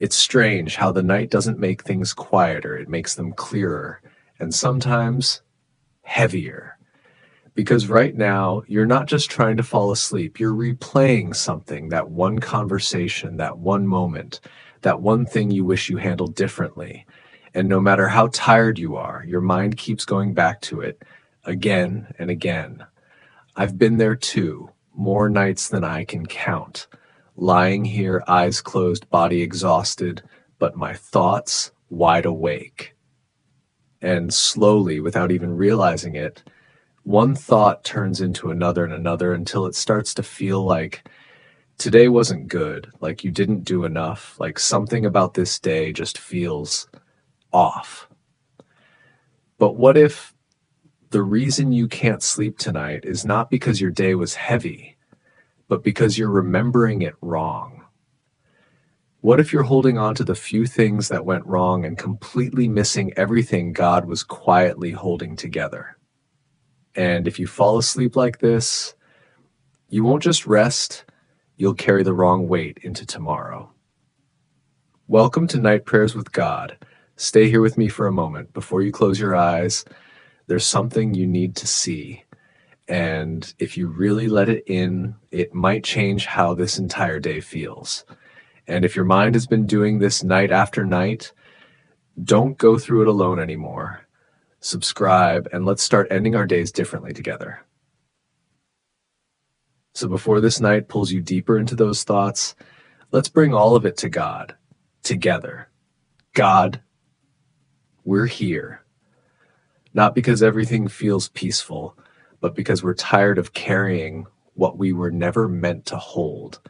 It's strange how the night doesn't make things quieter, it makes them clearer and sometimes heavier. Because right now, you're not just trying to fall asleep, you're replaying something, that one conversation, that one moment, that one thing you wish you handled differently. And no matter how tired you are, your mind keeps going back to it again and again. I've been there too, more nights than I can count. Lying here, eyes closed, body exhausted, but my thoughts wide awake. And slowly, without even realizing it, one thought turns into another and another until it starts to feel like today wasn't good, like you didn't do enough, like something about this day just feels off. But what if the reason you can't sleep tonight is not because your day was heavy, but because you're remembering it wrong? What if you're holding on to the few things that went wrong and completely missing everything God was quietly holding together? And if you fall asleep like this, you won't just rest, you'll carry the wrong weight into tomorrow. Welcome to Night Prayers with God. Stay here with me for a moment. Before you close your eyes, there's something you need to see. And if you really let it in, it might change how this entire day feels. And if your mind has been doing this night after night, don't go through it alone anymore. Subscribe, and let's start ending our days differently together. So before this night pulls you deeper into those thoughts, let's bring all of it to God, together. God, we're here. Not because everything feels peaceful, but because we're tired of carrying what we were never meant to hold.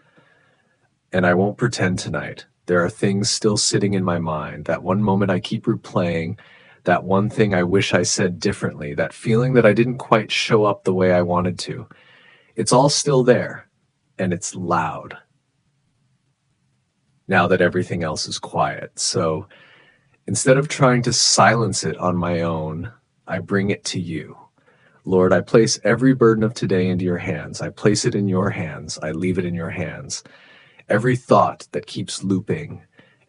And I won't pretend tonight. There are things still sitting in my mind, that one moment I keep replaying, that one thing I wish I said differently, that feeling that I didn't quite show up the way I wanted to. It's all still there, and it's loud, now that everything else is quiet. So instead of trying to silence it on my own, I bring it to you. Lord, I place every burden of today into your hands. I place it in your hands. I leave it in your hands. Every thought that keeps looping,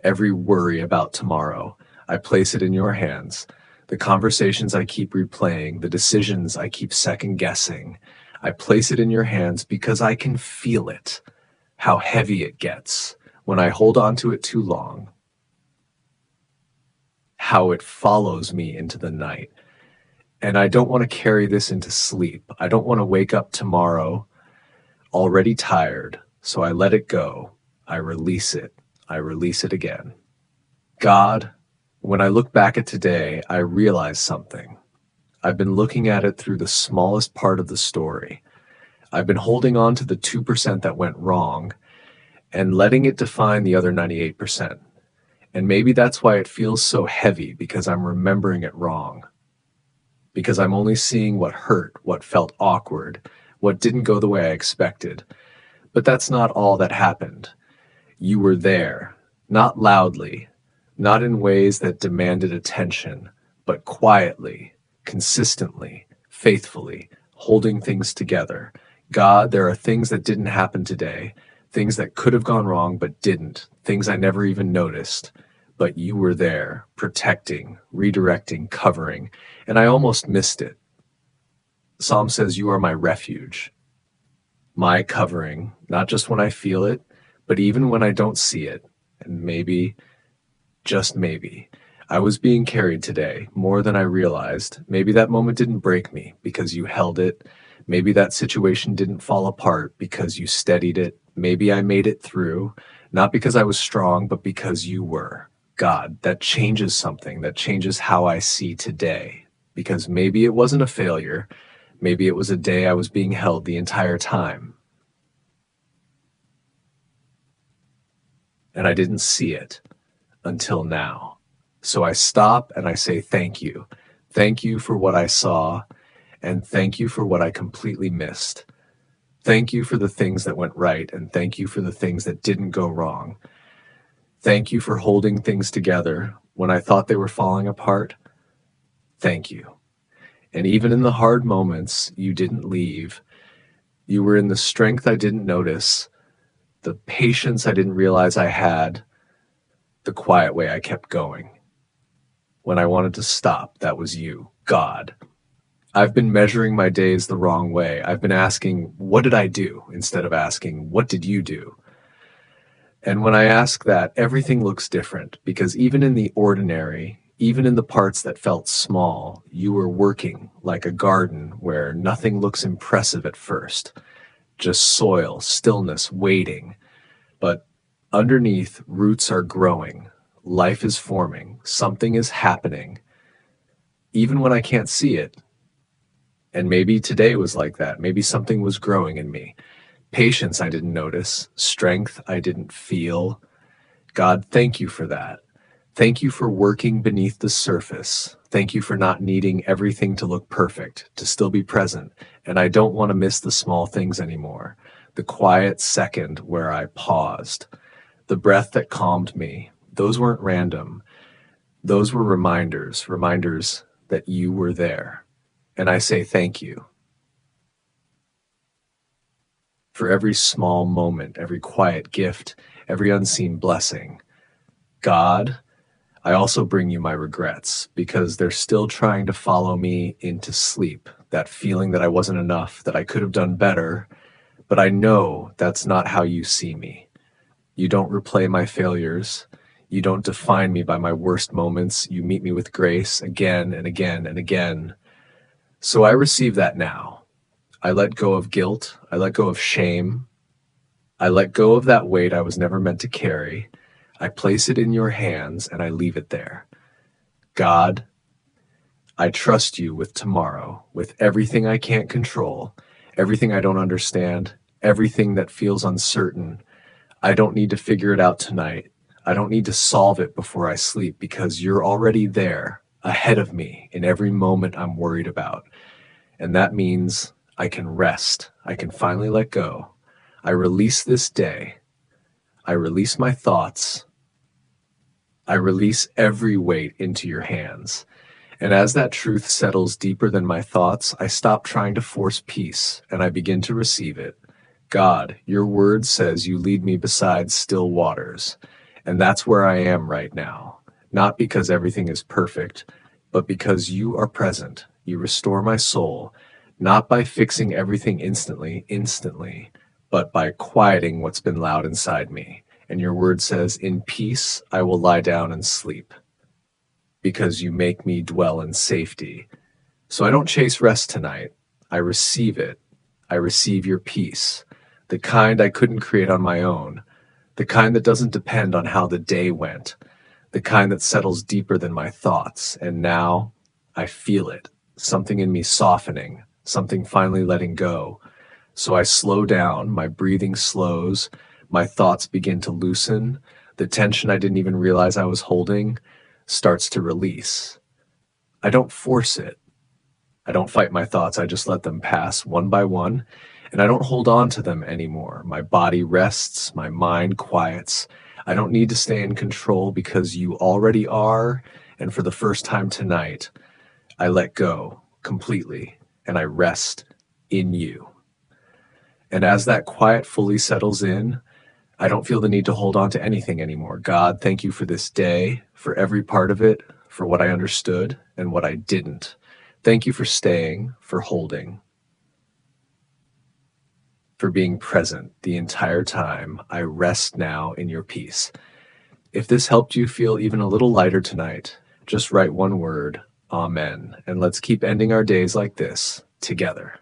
every worry about tomorrow, I place it in your hands. The conversations I keep replaying, the decisions I keep second guessing, I place it in your hands because I can feel it, how heavy it gets when I hold on to it too long, how it follows me into the night. And I don't want to carry this into sleep. I don't want to wake up tomorrow already tired, so I let it go. I release it. I release it again. God, when I look back at today, I realize something. I've been looking at it through the smallest part of the story. I've been holding on to the 2% that went wrong and letting it define the other 98%. And maybe that's why it feels so heavy, because I'm remembering it wrong. Because I'm only seeing what hurt, what felt awkward, what didn't go the way I expected. But that's not all that happened. You were there, not loudly, not in ways that demanded attention, but quietly, consistently, faithfully, holding things together. God, there are things that didn't happen today, things that could have gone wrong but didn't, things I never even noticed. But you were there, protecting, redirecting, covering, and I almost missed it. Psalm says, you are my refuge, my covering, not just when I feel it, but even when I don't see it. And maybe, just maybe, I was being carried today more than I realized. Maybe that moment didn't break me because you held it. Maybe that situation didn't fall apart because you steadied it. Maybe I made it through, not because I was strong, but because you were. God, that changes something, that changes how I see today. Because maybe it wasn't a failure. Maybe it was a day I was being held the entire time. And I didn't see it until now. So I stop and I say thank you. Thank you for what I saw, and thank you for what I completely missed. Thank you for the things that went right, and thank you for the things that didn't go wrong. Thank you for holding things together when I thought they were falling apart. Thank you. And even in the hard moments, you didn't leave. You were in the strength I didn't notice, the patience I didn't realize I had, The quiet way I kept going. When I wanted to stop, that was you, God. I've been measuring my days the wrong way. I've been asking, what did I do? Instead of asking, what did you do? And when I ask that, everything looks different because even in the ordinary, even in the parts that felt small, you were working like a garden where nothing looks impressive at first, just soil, stillness, waiting. But underneath, roots are growing, life is forming, something is happening, even when I can't see it. And maybe today was like that. Maybe something was growing in me. Patience I didn't notice, strength I didn't feel. God, thank you for that. Thank you for working beneath the surface. Thank you for not needing everything to look perfect, to still be present. And I don't want to miss the small things anymore. The quiet second where I paused, the breath that calmed me. Those weren't random. Those were reminders, reminders that you were there. And I say thank you for every small moment, every quiet gift, every unseen blessing. God, I also bring you my regrets because they're still trying to follow me into sleep. That feeling that I wasn't enough, that I could have done better, but I know that's not how you see me. You don't replay my failures. You don't define me by my worst moments. You meet me with grace again and again and again. So I receive that now. I let go of guilt. I let go of shame. I let go of that weight I was never meant to carry. I place it in your hands and I leave it there. God, I trust you with tomorrow, with everything I can't control, everything I don't understand, everything that feels uncertain. I don't need to figure it out tonight. I don't need to solve it before I sleep because you're already there, ahead of me in every moment I'm worried about. And that means I can rest. I can finally let go. I release this day. I release my thoughts. I release every weight into your hands. And as that truth settles deeper than my thoughts, I stop trying to force peace and I begin to receive it. God, your word says you lead me beside still waters. And that's where I am right now. Not because everything is perfect, but because you are present. You restore my soul, not by fixing everything instantly, but by quieting what's been loud inside me. And your word says, in peace, I will lie down and sleep because you make me dwell in safety. So I don't chase rest tonight. I receive it. I receive your peace, the kind I couldn't create on my own, the kind that doesn't depend on how the day went, the kind that settles deeper than my thoughts. And now I feel it, something in me softening, something finally letting go. So I slow down, my breathing slows, my thoughts begin to loosen, the tension I didn't even realize I was holding starts to release. I don't force it. I don't fight my thoughts. I just let them pass one by one, and I don't hold on to them anymore. My body rests, my mind quiets. I don't need to stay in control because you already are, and for the first time tonight, I let go completely, and I rest in you. And as that quiet fully settles in, I don't feel the need to hold on to anything anymore. God, thank you for this day, for every part of it, for what I understood and what I didn't. Thank you for staying, for holding, for being present the entire time. I rest now in your peace. If this helped you feel even a little lighter tonight, just write one word, Amen. And let's keep ending our days like this together.